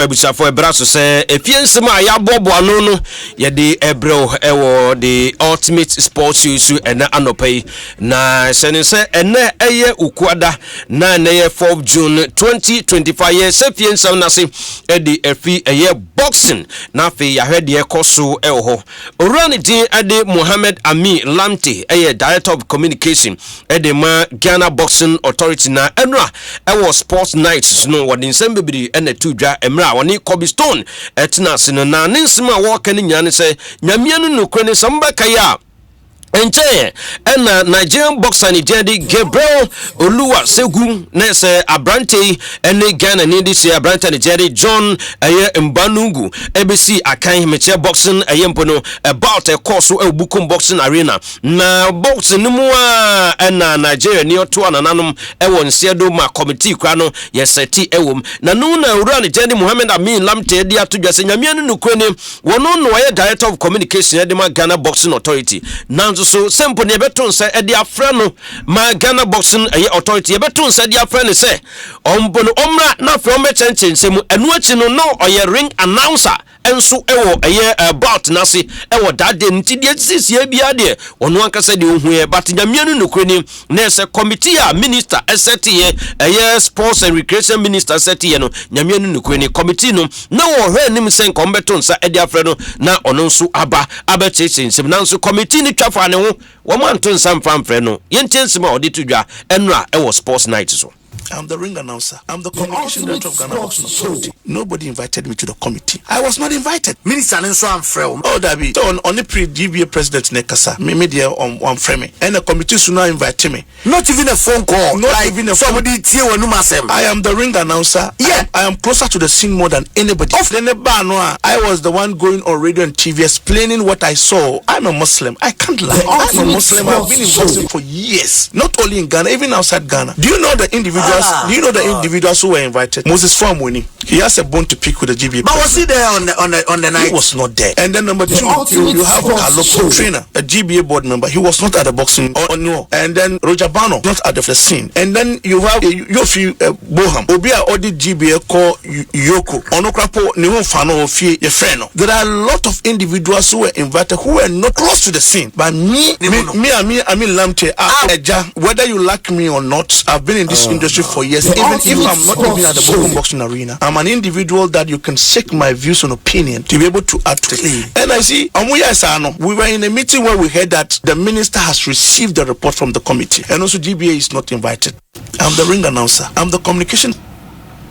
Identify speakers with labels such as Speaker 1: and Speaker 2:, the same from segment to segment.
Speaker 1: Ebusafo ebraso say Efisem a ya bobo ano no ye de ebro ewo the ultimate sports issue ena anopai na sense ene eye ukwada na eye 4 June 2025 ye Efisem na se edi efi eye boxing na fe ya hwede ekoso ewo ho orani din ade Mohammed Ami Lamte eye director of communication ede ma Ghana Boxing Authority na enra ewo sports nights no wodin sembebiri ene tudwa emra woni Kobe Stone etina sino na ninsima waka ni nyane se nyamianu nukrene sambaka ya enche ena Nigerian boxer ni jadi Gabriel Oluwa Segu na se abrante ene Ghana ni di se abrante ni jadi John eye Mbanungu ebesi akan meche boxing eye mpono about a course e bukum boxing arena na boxing ni mu a ena Nigeria ni oto anananum e won siedo ma committee kwa no ye seti ewom na no na ura ni jadi Mohammed Amin Lamte di atudwa se nyamianu nukrene wono no ye director of communication ede ma Ghana Boxing Authority na so simple ne beton say e dia fra no ma Ghana Boxing Authority e beton say dia fra ne say ombono omra na fra omechenchensemu enu achi no no oye ring announcer enso ewo eye about nase ewo dade nti die sisi bia de ono ankasa de ohu e but nyamianu nukreni na se committee a minister eseti eye sports and recreation minister eseti no nyamianu nukreni committee no na wo hwe nim sen kombeton sa e dia fra no na ono nso aba abechechensem na nso committee ni twafa ne ho wo manto nsam famfre no yentensem a odi tudwa enra ewo sports night so.
Speaker 2: I'm the ring announcer. I'm the communication director of Ghana Boxing Authority. Nobody invited me to the committee. I was not invited.
Speaker 3: Minister Nenso Amfrem.
Speaker 2: Oh, Dabi. So on the GBA president Nekasa, me there on frame. And the committee should not invite me.
Speaker 3: Not even a phone call.
Speaker 2: Not even a phone.
Speaker 3: I
Speaker 2: am the ring announcer.
Speaker 3: Yeah.
Speaker 2: I am closer to the scene more than anybody. I was the one going on radio and TV explaining what I saw. I'm a Muslim. I can't lie. I'm a Muslim. I've been in boxing for years. Not only in Ghana, even outside Ghana. Do you know the individuals? Do you know the individuals who were invited? Moses Famweni. He has a bone to pick with the GBA.
Speaker 3: But was he there on the night?
Speaker 2: He was not there. And then number 2, you have a local trainer, a GBA board member. He was not at the boxing. No. And then Roger Bano not at the scene. And then you have Yofi Boham. Obia Odi GBA call Yoko. Onokrapo Niwo Fano Ofi Yefreno. There are a lot of individuals who were invited who were not close to the scene. But me, Amin Lamte, whether you like me or not, I've been in this industry for years. Even if I'm not even at the boxing arena, I'm an individual that you can seek my views and opinion to be able to add to it. And I see, we were in a meeting where we heard that the minister has received the report from the committee, and also GBA is not invited. I'm the ring announcer. I'm the communication.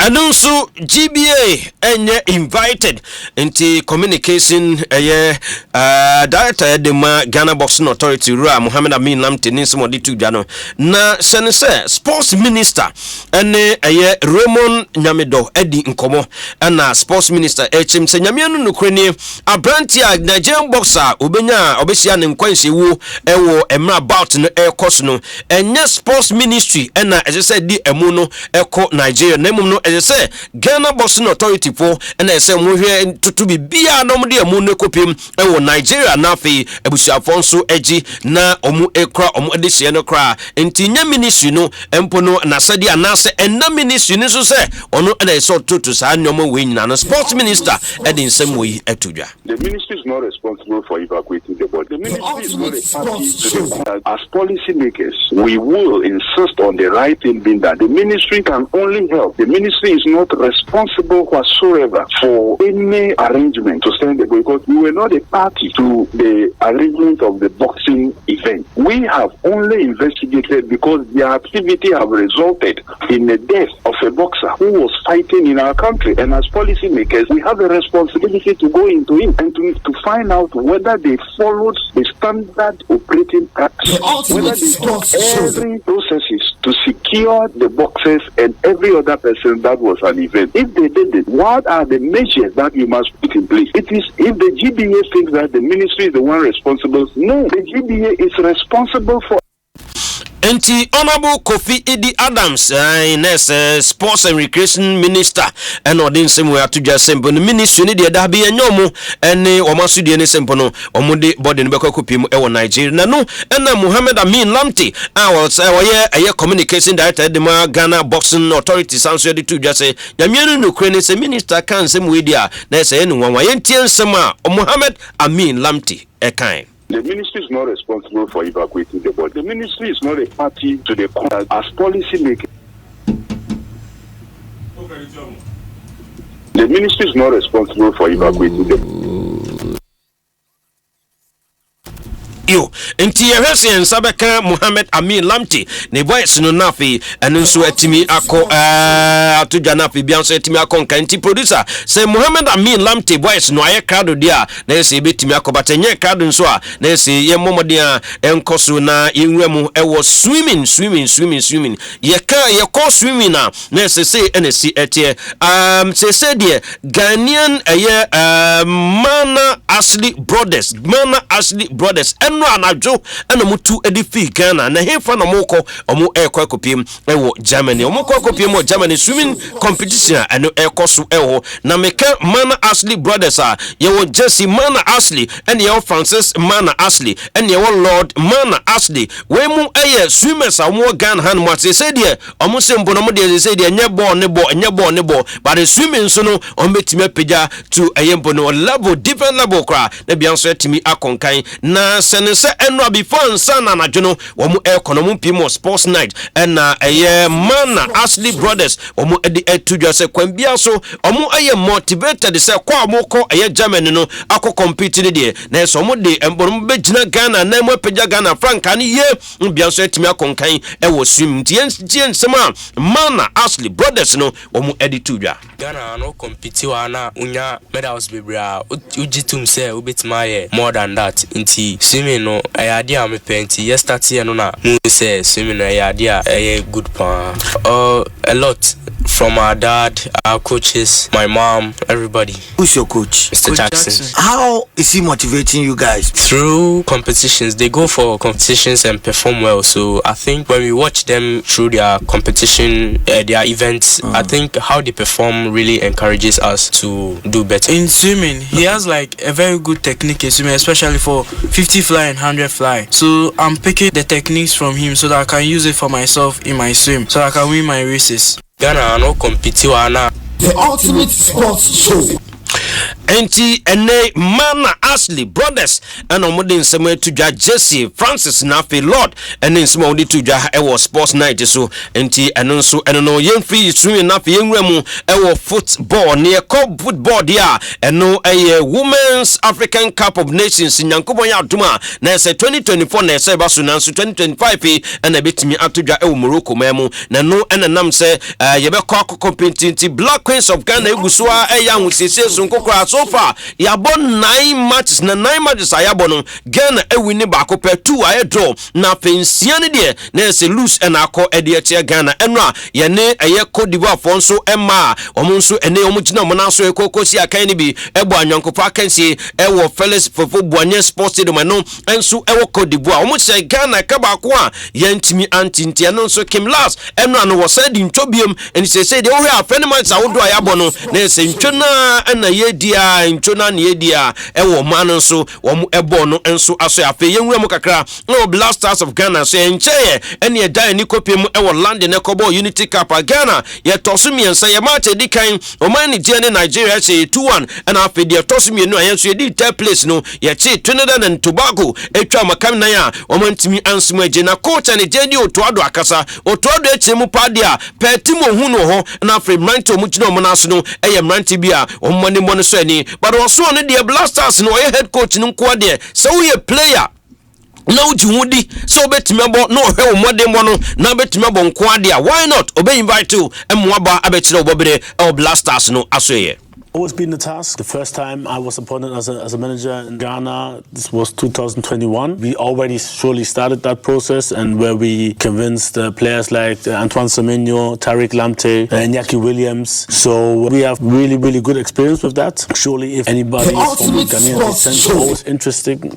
Speaker 1: And also GBA enye invited into communication director de Ghana Boxing Authority Rua Mohammed Amin Lamte ninsimo di tudano na sense sports minister ene Raymond Nyamedo edi nkomo na sports minister echim se nyamianu nukreni abranti a Nigerian boxer obesia ne nkwanse wo ewo emra about no ekos no enye sports ministry na ese di emu no eko Nigeria na emu no say Ghana Boxing Authority for and say mo hwe tutu bibia no mo de amu ne kopim e wo Nigeria na fe ebusuafo nso agi na omu ekra omu de hye no kra enti nya ministry no empo no na sadi anase enna ministry ni so say ono na so tutu sa nyomo we nyina no sports minister edin sem we atudwa.
Speaker 4: The ministry is not responsible for evacuating the body. The ministry is not responsible to as policy makers. We will insist on the right thing being that the ministry can only help. The ministry is not responsible whatsoever for any arrangement to send the boy because we were not a party to the arrangement of the boxing event. We have only investigated because the activity have resulted in the death of a boxer who was fighting in our country. And as policymakers, we have a responsibility to go into it and to find out whether they followed the standard operating practice, whether they took every processes to secure the boxers and every other person that was an event. If they did it, what are the measures that we must put in place? It is if the GBA thinks that the ministry is the one responsible. No, the GBA is responsible for
Speaker 1: Enti Honorable Kofi Idi Adams, Sports and Recreation Minister, and Odin Simwe Atuja Sempo, the ministry ni de dabi enyomo, ene omasu de ne sempo no, omude body ne beko kopim ewo Nigeria. Na no, ena Muhammad Amin Lamte, aye communication director de ma Ghana Boxing Authority sanso de tuja se, yamienu no krene se minister kan semwe dia, na se enu wanwa yentien sema Muhammad Amin Lamte ekan.
Speaker 4: The ministry is not responsible for evacuating the body. The ministry is not a party to the court as policy making. The ministry is not responsible for evacuating the body.
Speaker 1: Yo, enti yehwese nsabeka Muhammad Amin Lamte ne voice no nafi eno nso atimi akọ atudwa nafi bia nso atimi akọ nka enti producer say Muhammad Amin Lamte voice no aye crowd dia na ese betimi akọ batenye crowd nso a na ese ye momode a enkoso na yenwemu ewo swimming ye call swimming na ese say NC etie say de Ghanaian Mana Ashley Brothers no anajo ana mutu edifi Ghana na hefa na moko omo ekopiem ewo Germany omo kopiem o Germany swimming competition eno ekoso ewo na meka Mana Ashley Brothers a yewo Jesse Mana Ashley ene yewo Francis Mana Ashley ene yewo Lord Mana Ashley we mu eye swimmers a mo Ghana han mo se de omo sembo no mo de se de nye ball ne ball but the swimming so no omo betime peja to ayembo no level different level kra na bianso etimi akonkan na sense enwa before sana na jono womu economy pimo sports night na Mana Ashley Brothers womu edi etudwa se kwambia so omu motivated se kwa moko Germany no akọ compete ne de na so mu de embono begina Ghana na mu peja Ghana franka ne ye bia so etimi akonkan ewo swim tien sema Mana Ashley Brothers no womu edi tudwa
Speaker 5: Ghana no compete wa na unya medals bebra ujitum se ubetima ye more than that inti swimming no ayade am penti yesterday no na mu say swimming no ayade good pa a lot from our dad, our coaches, my mom, everybody.
Speaker 3: Who's your coach?
Speaker 5: Mr. Jackson.
Speaker 3: How is he motivating you guys?
Speaker 5: Through competitions. They go for competitions and perform well. So I think when we watch them through their competition, their events, I think how they perform really encourages us to do better.
Speaker 6: In swimming, he has like a very good technique in swimming, especially for 50 fly and 100 fly. So I'm picking the techniques from him so that I can use it for myself in my swim, so I can win my races.
Speaker 5: Ghana no compete wana.
Speaker 7: The ultimate sports show.
Speaker 1: Enti ene Mana Ashley Brothers and omode nsema tudwa Jesse Francis na fe Lord ene nsema odi tudwa ewo sports night so enti eno nso eno no yemfri swimming na fe yenwemu ewo football ne football dia eno Women's African Cup of Nations nyankobon ya aduma na se 2024 na se baso na nso 2025 ena betimi atudwa ewo Morocco memu na no ena nam se yebekọ competitive Black Queens of Ghana egusua ahusese so nkokora so far yabon 9 matches na 9 matches ayabon no Ghana ewini baako pe 2 aye draw na fensia ne de na se lose and akọ ede eche Ghana enra ye ne eye Cote d'Ivoire fonso emma omunso ene omugina omunaso ekokosi akan ne bi ebo anyankofa akansi ewo Felix Fofo Buanye Sports Stadium no enso ewo Cote d'Ivoire omuche Ghana ka baako a yentimi antintia no nso Kim Last enra no wo said ntwobiem eni se de wo hwe afene match awodo ayabon no na se ntwona na yedia ntwona na yedia ewo man so wo ebo no enso aso afe yenwura mu kakra no Blasters of Ghana so encheye ene eda ni kopiem ewo London Ecobo Unity Cup Ghana ye tosumi ensa ye match edikan oman ni je ne Nigeria che 2-1 and afe de tosumi no ayenso ye di third place no ye che Trinidad and Tobago etwa makam na ya omantimi ansimo eje na coach ne je di otoado akasa otoado echemu padia petimo hu no ho na afe mranti omugina omunaso no eye mranti bia omone mo so ani but also on the Blasters no head coach nko de so we a player na ujiwudi so betimi abo no hwe omode mo no na betimi abo nko ade why not obey invite to emwaba abechire obobere Blasters no asoye
Speaker 8: Always been the task. The first time I was appointed as a manager in Ghana, this was 2021. We already surely started that process, and where we convinced players like Antoine Semenyo, Tariq Lamptey, Iñaki Williams. So we have really, really good experience with that. Surely if anybody is from Ghanaian descent, it's always interesting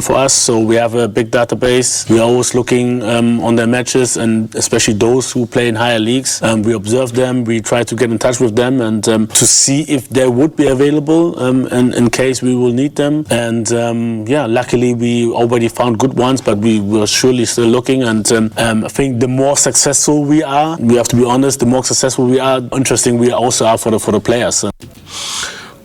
Speaker 8: for us. So we have a big database. We are always looking on their matches, and especially those who play in higher leagues. We observe them, we try to get in touch with them, and to see if they would be available in case we will need them. And luckily we already found good ones, but we were surely still looking. And I think the more successful we are, we have to be honest, the more successful we are, interesting we also are for the players.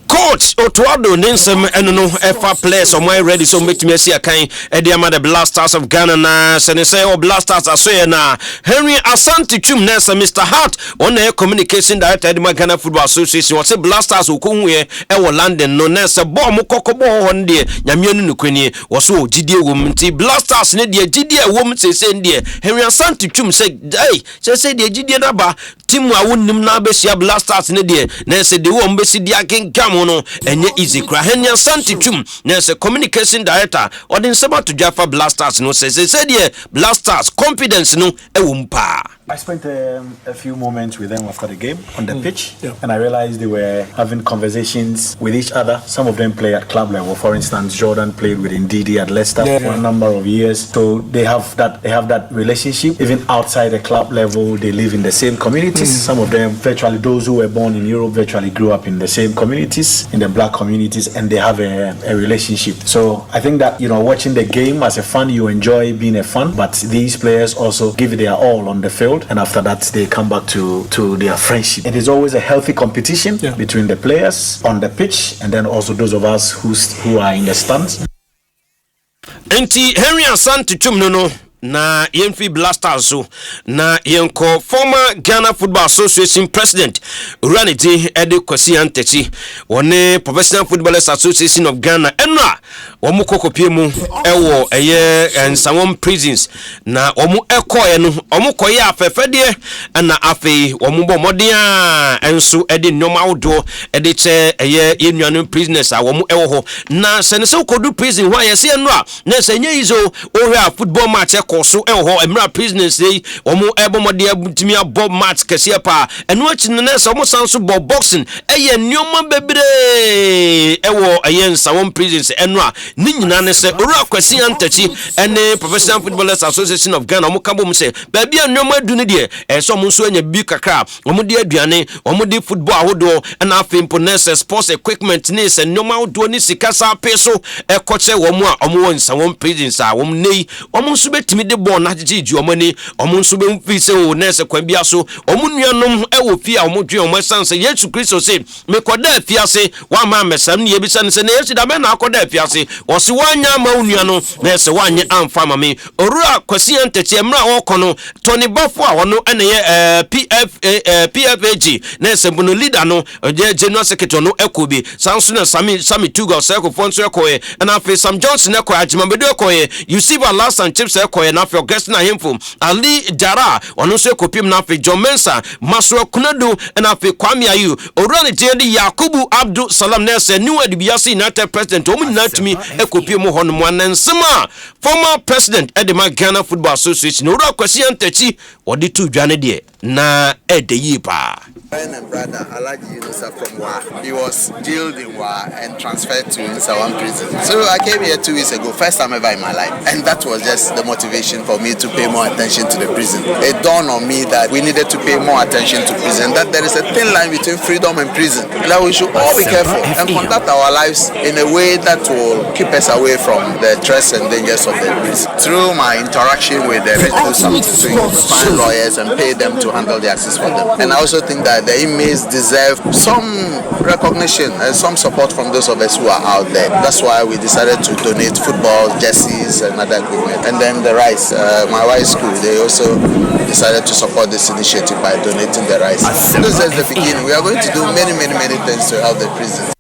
Speaker 1: Coach Otuado Ninsem eno FA players on my ready so make me see a kind Ediama the Blasters of Ghana na se say o Blasters aso na Henry Asante Twum Nessa Mr. Hart on air communication director Edema Ghana Football Association was Blasters okunwe e wo London no Nessa ball mu kokobo hon de nyamianu nukwani was o gidie wom nti Blasters ne de gidie wom se de Henry Asante Twum say say de gidie na ba team a wonnim na besia Blasters ne de na se de wo mbesi dia kenkam no enye easy kra Henry Asante Twum na se communication director odin seba to GFA Blasters no say de Blasters confidence no e wo mpa.
Speaker 9: I spent a few moments with them after the game on the pitch, and I realized they were having conversations with each other. Some of them play at club level. For instance, Jordan played with Ndidi at Leicester for a number of years. So they have that relationship. Even outside the club level, they live in the same communities. Some of them, virtually those who were born in Europe, virtually grew up in the same communities, in the black communities, and they have a relationship. So I think that, watching the game as a fan, you enjoy being a fan, but these players also give it their all on the field. And after that, they come back to their friendship. It is always a healthy competition between the players on the pitch, and then also those of us who are in the stands.
Speaker 1: Enti Henry Asante Twum no na Yemfi Blasters so na yenko former Ghana Football Association president Uraniti Ede Kwasi Antechi wone Professional Footballers Association of Ghana enra omu kokopie mu ewo eye ensawon prisons na omu ekoye no omu koye afefede na afei omu bo modern enso ede nnoma wodo ede che eye yenuanu prisoners a omu ewo ho na senese kodu prison wa yesi enra na senye izo ohwe football match koso eho emra prisoners dey omo ebomode abutimi abob match kese pa eno achi ne se omo sanso bo boxing eye nioma bebre ewo ayen sawon prisons eno a ni nyina ne se ora Kwasi Antechi ene Professional Footballers Association of Ghana omo kabo mu se ba bia nioma adu ne de so omo so anya bi kakra omo de aduane omo de football ahodo na afempo ne se sports equipment ne se nioma ahodo ni sikasa peso ekoche omo a omo won sawon prisons a omo nei omo so betimi de bon na jiji omani omo nso be mfi se o nese kwan bia so omo nuanom ewo fi a omo dwen omo sanse Yesu Kristo se me koda afiase wa ma mesam ne yebisa ne se ne Yesu da me na akoda afiase wo se wanya ma nuano na se wanye amfa ma me orura Kwasi Antechi emra okono Tony Bafo a wono ene ye PFAG na se bono leader no je general secretary no ekobi sanso na Sami Tuga se ko fonso ekoye na afi Sam Johnson ekoye ajimabedo ekoye you see our last and chips ekoye na afi guest na himfo Ali Jara ono so ekopim na afi John Mensa Masro Kunadu na afi Kwame Ayu orane jedi Yakubu Abdul Salam na se new adbiasi United president omu nyina tumi ekopim ho no mwansema former president Edema Ghana Football Association ora Kwasi Antechi odi tu dwane de na edeyi pa.
Speaker 10: Friend and brother Alaji Yunusa from Wa. He was jailed in Wa and transferred to Nsawan prison. So I came here 2 weeks ago, first time ever in my life, and that was just the motivation for me to pay more attention to the prison. It dawned on me that we needed to pay more attention to prison, that there is a thin line between freedom and prison, and that we should all be careful and conduct our lives in a way that will keep us away from the threats and dangers of the prison. Through my interaction with the regional substitute, find lawyers and pay them to handle the access for them. And I also think that the inmates deserve some recognition and some support from those of us who are out there. That's why we decided to donate football, jerseys and other equipment. And then the rice, my wife's school, they also decided to support this initiative by donating the rice. This is the beginning. We are going to do many things to help the prisons.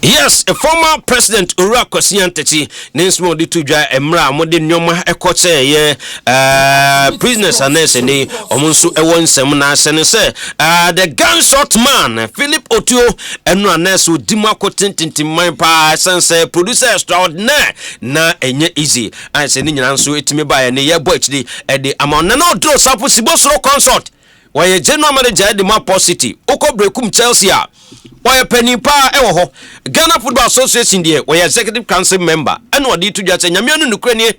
Speaker 1: Yes, a former president Ura Kwasiantechi Ninsmo di tuja emra mode nyoma ekoche ye prisoners anese ni omunsu ewo nsem na sene se the gunshot man Philip Otuo enu anesu dima kotintintin pa sense producer extraordinaire na enye easy anse ni nyina nso etime ba ye ne ye boy chidi e de amona na odro sapo sibosro consort waye general manager de Mapo City okobrekum Chelsea why penny pa ewo ho Ghana Football Association die why executive council member and odi to just nyame no nukre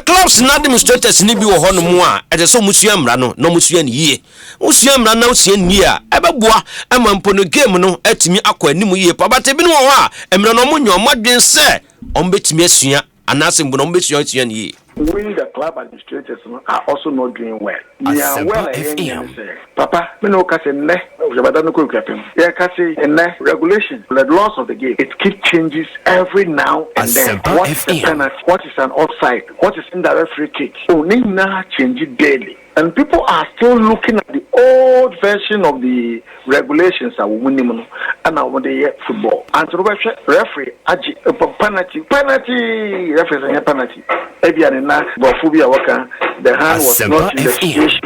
Speaker 1: clubs na administrators ni bi wo ho no mu a e so musua mra no musua ni yie musua mra na usua ni yie a ebeboa amampo no game no atimi akọ anim yie pa bate bi no ho a emra no munyo modwen se ombetimi asua anase mbu no ombesua asua ni yie.
Speaker 11: We, the club administrators, are also not doing well. We are well Papa, we know regulation, the laws of the game, it keeps changes every now and then. What is the penalty? What is an offside? What is indirect free kick? Only now change it daily. And people are still looking at the old version of the regulations that we minimum and now the football. And to the referee, penalty, referee, penalty. The hand was not in the situation.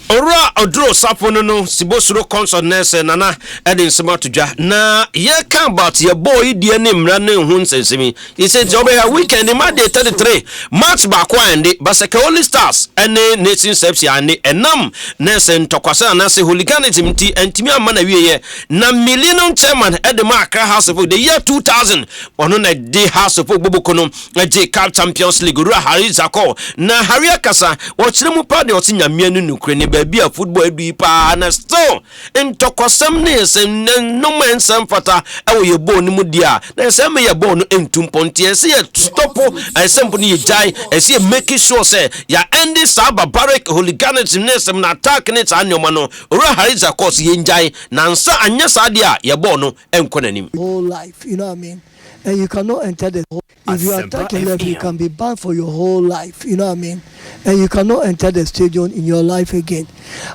Speaker 1: Ora odro sapono no sibosuro concert nese nana edin sematuja na ye kan about your boy die ne mra ne hu nsensemi he said obe ya weekend ma day 33 match back one day baseke Holy Stars ene nation sepsi ane enam nese ntokwasa na se hooliganism ti entimi amana wiye na Millennium chairman edema Accra House of the year 2000 ono na day House of Bobokono na J Cup Champions League Ura Harizako na Haria Kasa wo chiremu pa de otinya mienu nukre ne bia football bi pa na still ntokosam ne sem no man sam fata e wo ye ball ni mu dia na sem ye ball no entumponte e se stop e sem ni ye jai e se make sure say ya end this barbaric hooliganism ne sem na attack ne ta anyoma no ora hariza course ye njai na nsa anya sa dia ye ball no enkonanim
Speaker 12: whole life, you know what I mean? And you cannot enter the whole. If you attack a left, you can be banned for your whole life. You know what I mean? And you cannot enter the stadium in your life again.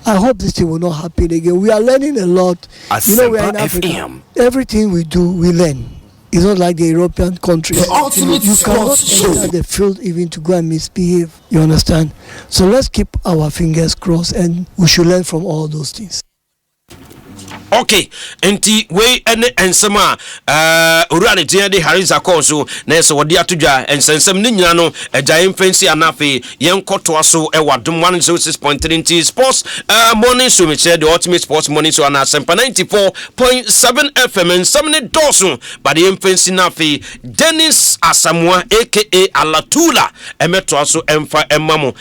Speaker 12: I hope this thing will not happen again. We are learning a lot. You know, we are in Africa. Everything we do, we learn. It's not like the European countries. You cannot enter the field even to go and misbehave. You understand? So let's keep our fingers crossed, and we should learn from all those things.
Speaker 1: Okay, enti we ene ensema urane tia de Hariza Konso na so wode atodwa ensensem ne nyina no agya mfensi anafe yenkoto aso e wadom 106.3 sports morning show me share the ultimate sports morning show na Asempa 94.7 FM ensemne doso but the mfensi nafe Dennis Asamoah aka Alatula emeto aso emfa emamo